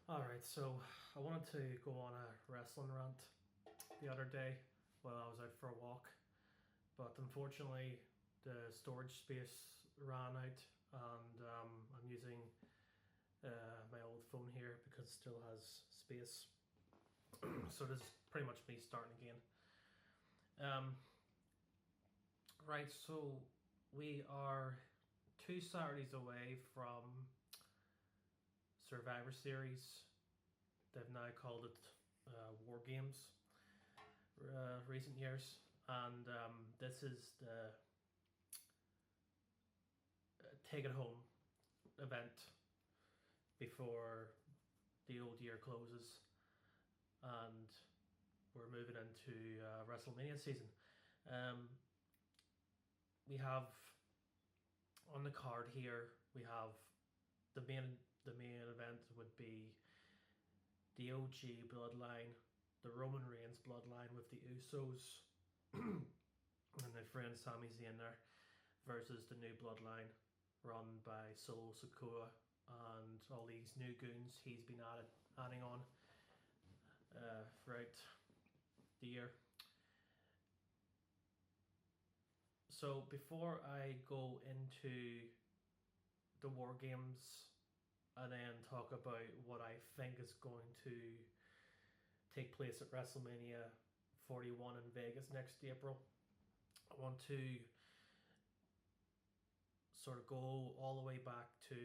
Alright, so I wanted to go on a wrestling rant the other day while I was out for a walk, but unfortunately the storage space ran out and I'm using my old phone here because it still has space. So this is pretty much me starting again. Um, right, so we are 2 Saturdays away from Survivor Series. They've now called it War Games recent years, and this is the take it home event before the old year closes, and we're moving into WrestleMania season. Um, we have on the card here. We have the main event would be the OG Bloodline, the Roman Reigns Bloodline with the Usos and their friend Sami Zayn there, versus the new Bloodline run by Solo Sikoa and all these new goons he's been adding on throughout the year. So before I go into the War Games and then talk about what I think is going to take place at WrestleMania 41 in Vegas next April, I want to sort of go all the way back to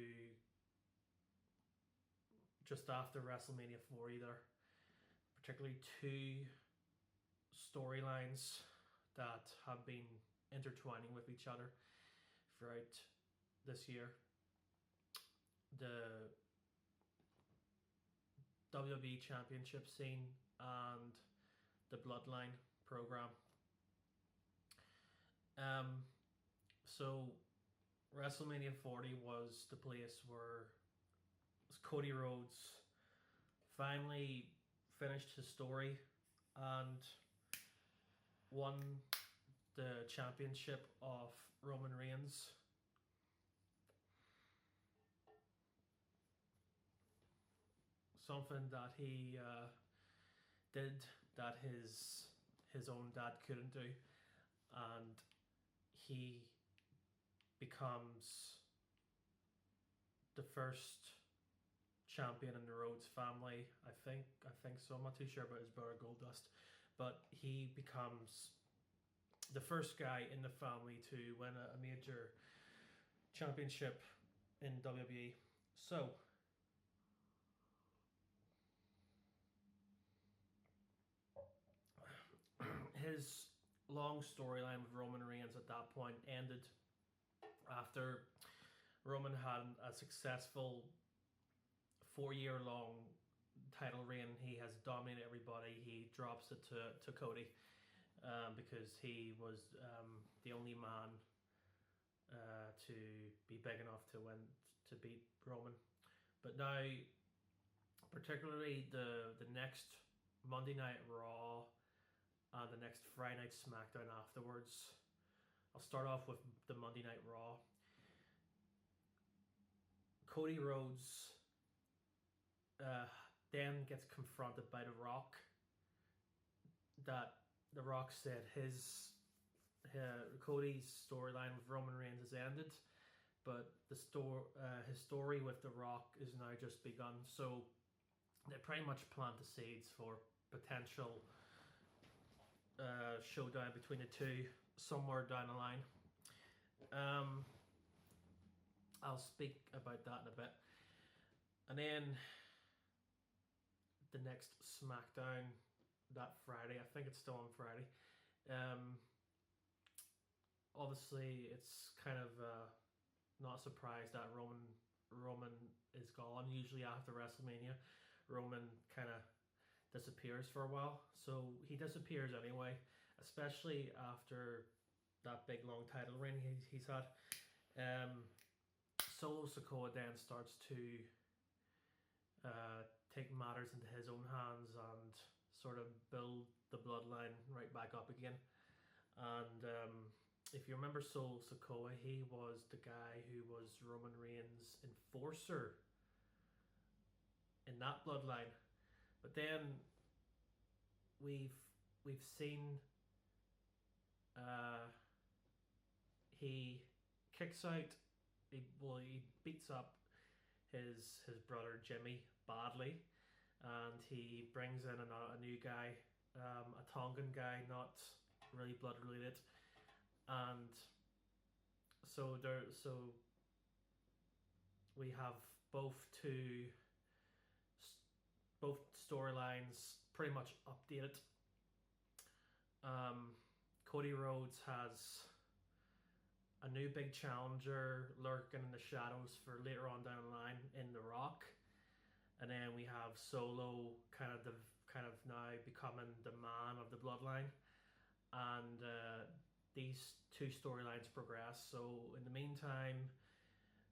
just after WrestleMania 40 there, particularly two storylines that have been intertwining with each other throughout this year. The WWE Championship scene and the Bloodline program. So WrestleMania 40 was the place where Cody Rhodes finally finished his story and won the championship of Roman Reigns. Something that he did that his own dad couldn't do, and he becomes the first champion in the Rhodes family. I think so. I'm not too sure about his brother Goldust, but he becomes the first guy in the family to win a major championship in WWE. So his long storyline with Roman Reigns at that point ended after Roman had a successful 4-year long title reign. He has dominated everybody. He drops it to Cody because he was the only man to be big enough to beat Roman. But now, particularly the next Monday Night Raw and the next Friday Night SmackDown afterwards. I'll start off with the Monday Night Raw. Cody Rhodes then gets confronted by The Rock. That The Rock said his Cody's storyline with Roman Reigns has ended, but his story with The Rock is now just begun. So they pretty much plant the seeds for potential showdown between the two somewhere down the line. I'll speak about that in a bit. And then the next SmackDown that Friday, I think it's still on Friday. Obviously, it's kind of not a surprise that Roman is gone. Usually after WrestleMania, Roman kind of disappears for a while. So he disappears anyway, especially after that big long title reign he's had. Solo Sikoa then starts to take matters into his own hands and sort of build the bloodline right back up again. And if you remember Solo Sikoa, he was the guy who was Roman Reigns' enforcer in that bloodline. But then we've seen he kicks out. He beats up his brother Jimmy badly, and he brings in a new guy, a Tongan guy, not really blood related, and so we have both storylines pretty much updated. Cody Rhodes has a new big challenger lurking in the shadows for later on down the line in The Rock, and then we have Solo kind of now becoming the man of the Bloodline, and these two storylines progress. So in the meantime,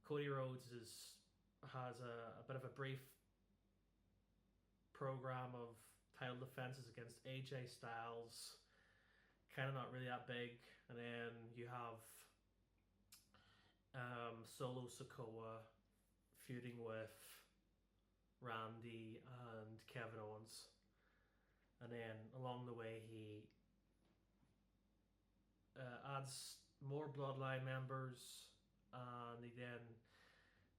Cody Rhodes has a bit of a brief program of title defenses against AJ Styles, kind of not really that big, and then you have Solo Sikoa feuding with Randy and Kevin Owens, and then along the way he adds more Bloodline members, and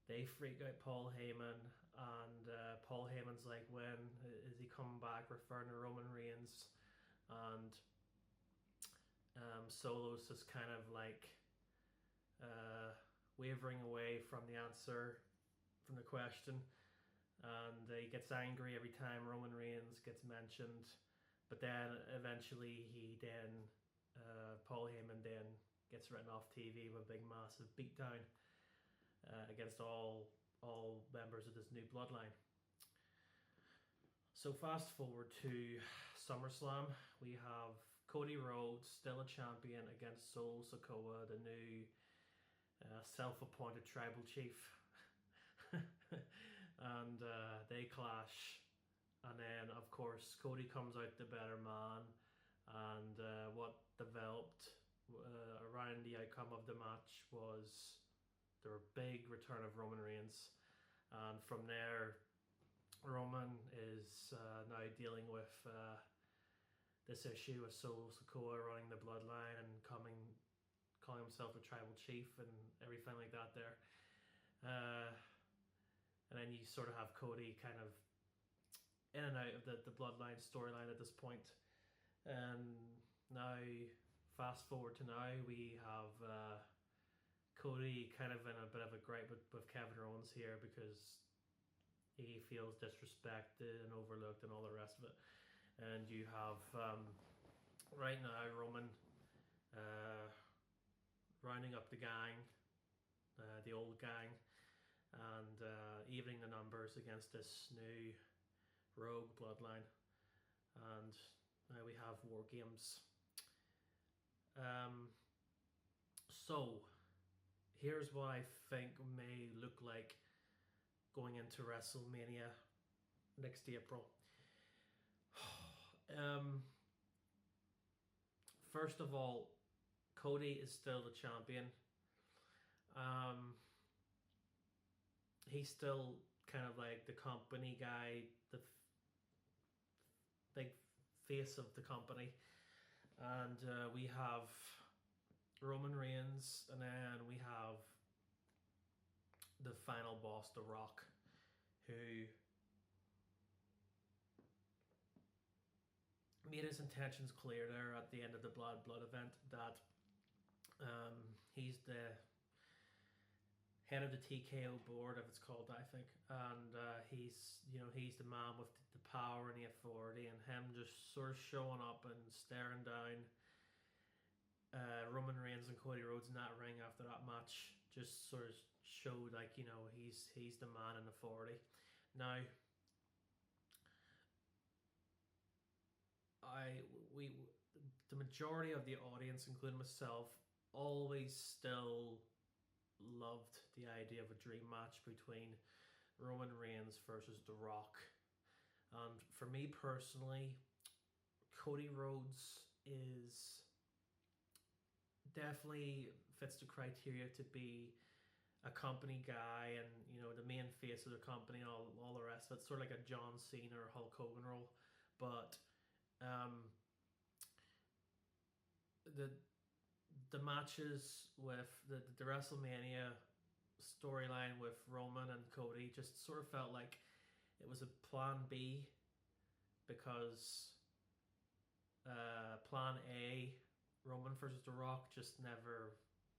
they freak out Paul Heyman, and Paul Heyman's like, when is he coming back, referring to Roman Reigns, and Solo's just kind of like wavering away from the answer, from the question, and he gets angry every time Roman Reigns gets mentioned, but then eventually Paul Heyman then gets written off TV with a big massive beatdown against all members of this new bloodline. So fast forward to SummerSlam, we have Cody Rhodes, still a champion, against Solo Sikoa, the new self-appointed tribal chief. And they clash, and then of course Cody comes out the better man, and what developed around the outcome of the match was the big return of Roman Reigns, and from there Roman is now dealing with this issue with Solo Sikoa running the bloodline and calling himself the tribal chief and everything like that there. And then you sort of have Cody kind of in and out of the bloodline storyline at this point. And now, fast forward to now, we have Cody kind of in a bit of a gripe with Kevin Owens here, because he feels disrespected and overlooked and all the rest of it. And you have right now Roman rounding up the gang, the old gang, and evening the numbers against this new rogue bloodline. And now we have War Games. So here's what I think may look like going into WrestleMania next April. First of all, Cody is still the champion. He's still kind of like the company guy, the big face of the company. And we have Roman Reigns, and then we have the final boss, The Rock, who made his intentions clear there at the end of the Blood event that he's the head of the TKO board, if it's called, I think, and he's the man with the power and the authority, and him just sort of showing up and staring down Roman Reigns and Cody Rhodes in that ring after that match just sort of showed, like, he's the man in authority. Now, the majority of the audience, including myself, always still loved the idea of a dream match between Roman Reigns versus The Rock. And for me personally, Cody Rhodes definitely fits the criteria to be a company guy and the main face of the company and all the rest of it, sort of like a John Cena or Hulk Hogan role. But um, the the matches with the WrestleMania storyline with Roman and Cody just sort of felt like it was a plan B, because plan A, Roman versus The Rock, just never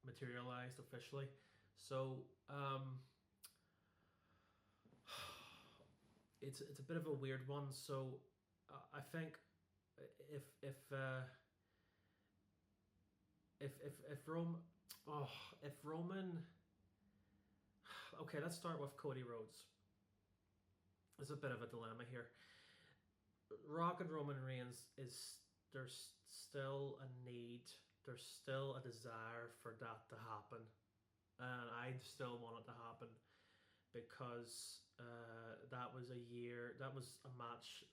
materialized officially. So it's a bit of a weird one. So I think if if uh, if Rome, oh, if Roman, okay, let's start with Cody Rhodes. There's a bit of a dilemma here. Rock and Roman Reigns is there's still a need, there's still a desire for that to happen, and I still want it to happen, because that was a match,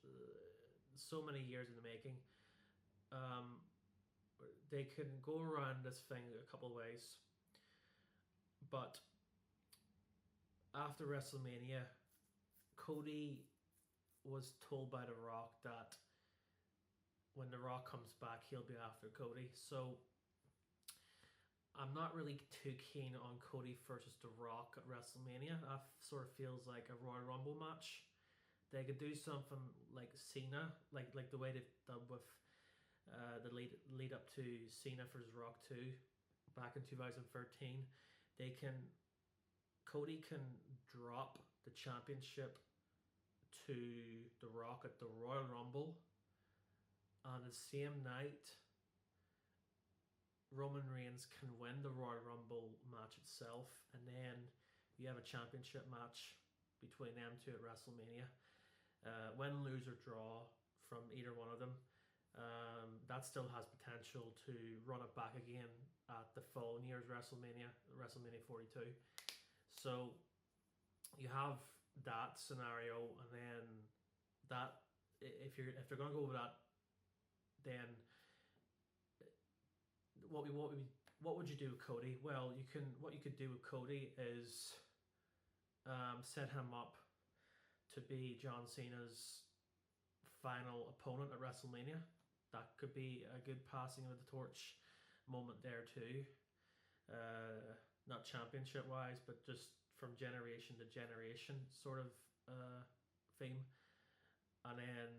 so many years in the making. Um, they can go around this thing a couple of ways, but after WrestleMania, Cody was told by The Rock that when The Rock comes back, he'll be after Cody. So I'm not really too keen on Cody versus The Rock at WrestleMania. That sort of feels like a Royal Rumble match. They could do something like Cena, like the way they've done with the lead up to Cena versus Rock 2 back in 2013. Cody can drop the championship to The Rock at the Royal Rumble. On the same night, Roman Reigns can win the Royal Rumble match itself, and then you have a championship match between them two at WrestleMania. Win, lose, or draw from either one of them. That still has potential to run it back again at the following year's WrestleMania 42. So you have that scenario, and then that if they're going to go with that, then what would you do with Cody? Well, what you could do with Cody is set him up to be John Cena's final opponent at WrestleMania. That could be a good passing of the torch moment there too. Not championship wise, but just from generation to generation sort of theme. And then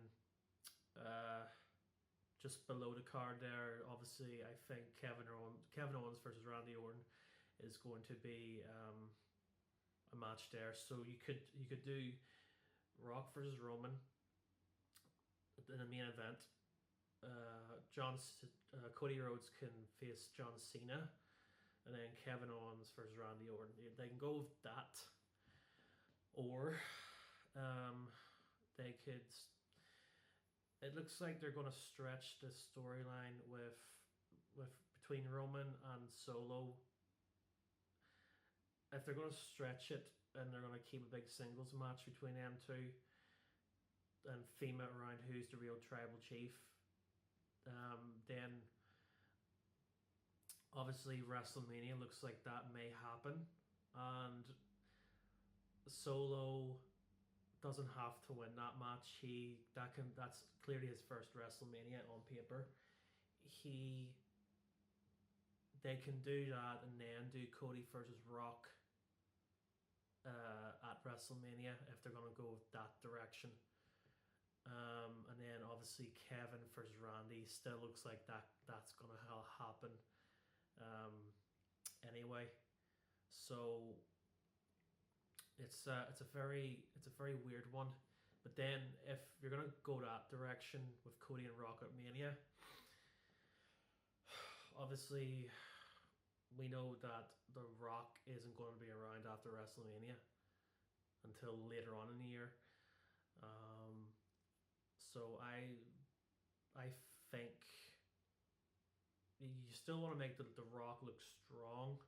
just below the card there, obviously, I think Kevin Owens versus Randy Orton is going to be a match there. So you could do Rock versus Roman in the main event. Cody Rhodes can face John Cena, and then Kevin Owens versus Randy Orton. They can go with that, or they could. It looks like they're going to stretch the storyline with between Roman and Solo. If they're going to stretch it and they're going to keep a big singles match between them two and theme it around who's the real tribal chief, then obviously WrestleMania looks like that may happen, and Solo doesn't have to win that match. That's clearly his first WrestleMania on paper. They can do that and then do Cody versus Rock at WrestleMania if they're gonna go that direction. And then obviously Kevin versus Randy still looks like that's gonna happen anyway. So it's a very weird one. But then if you're gonna go that direction with Cody and Rock at Mania, obviously we know that The Rock isn't going to be around after WrestleMania until later on in the year. So I think you still want to make the Rock look strong,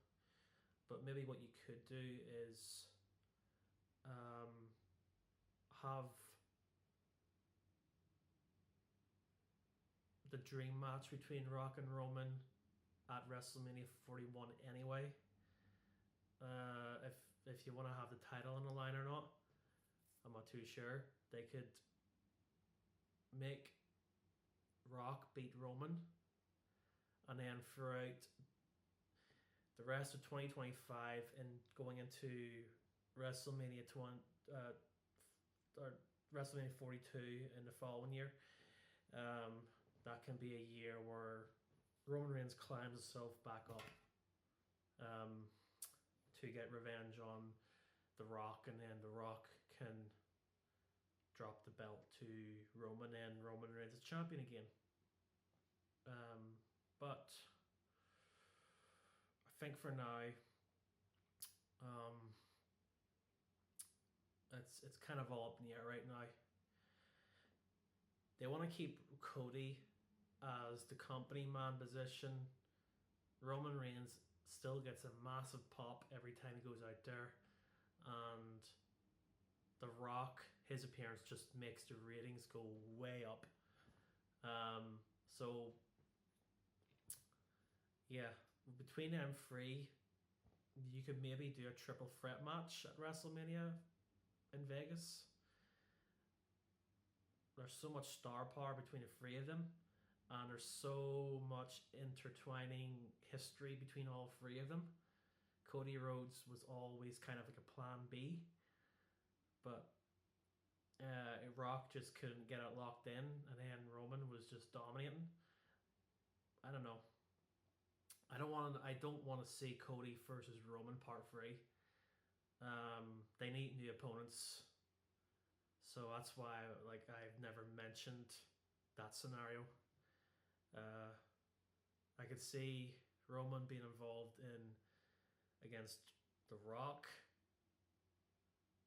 but maybe what you could do is have the dream match between Rock and Roman at WrestleMania 41 anyway. If you want to have the title on the line or not, I'm not too sure. They could make Rock beat Roman, and then throughout the rest of 2025 and going into WrestleMania 20, or WrestleMania 42 in the following year, that can be a year where Roman Reigns climbs himself back up to get revenge on The Rock, and then The Rock can drop the belt to Roman, and Roman Reigns is champion again. But I think for now, it's kind of all up in the air right now. They want to keep Cody as the company man position. Roman Reigns still gets a massive pop every time he goes out there, and The Rock, his appearance just makes the ratings go way up. So yeah, between them three, you could maybe do a triple threat match at WrestleMania in Vegas. There's so much star power between the three of them, and there's so much intertwining history between all three of them. Cody Rhodes was always kind of like a plan B, but Rock just couldn't get it locked in, and then Roman was just dominating. I don't know. I don't want to see Cody versus Roman part 3. They need new opponents, so that's why I've never mentioned that scenario. I could see Roman being involved against The Rock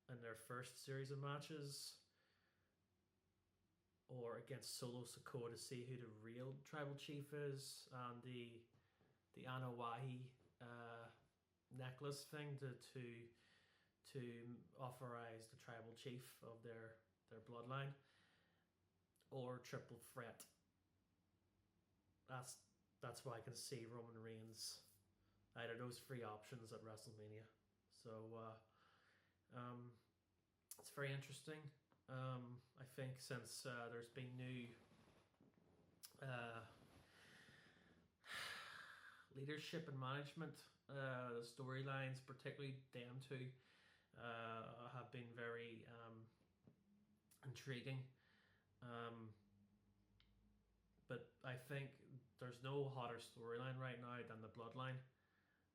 in their first series of matches, or against Solo Sikoa to see who the real tribal chief is, and the Anoa'i necklace thing to authorize the tribal chief of their bloodline, or triple threat. That's why I can see Roman Reigns out of those 3 options at WrestleMania. So it's very interesting. I think since there's been new leadership and management, the storylines, particularly them two, have been very intriguing. But I think there's no hotter storyline right now than the Bloodline,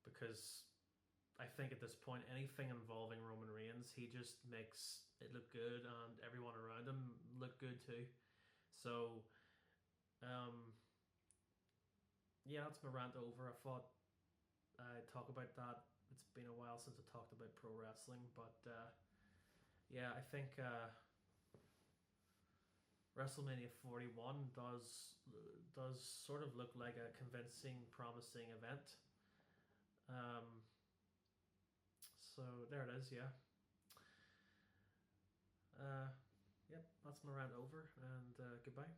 because I think at this point, anything involving Roman Reigns, he just makes it look good, and everyone around him look good too. So, yeah, that's my rant over. I thought I'd talk about that. It's been a while since I talked about pro wrestling, but yeah, I think WrestleMania 41 does sort of look like a convincing, promising event. So there it is, yeah. Yep, that's my rant over, and goodbye.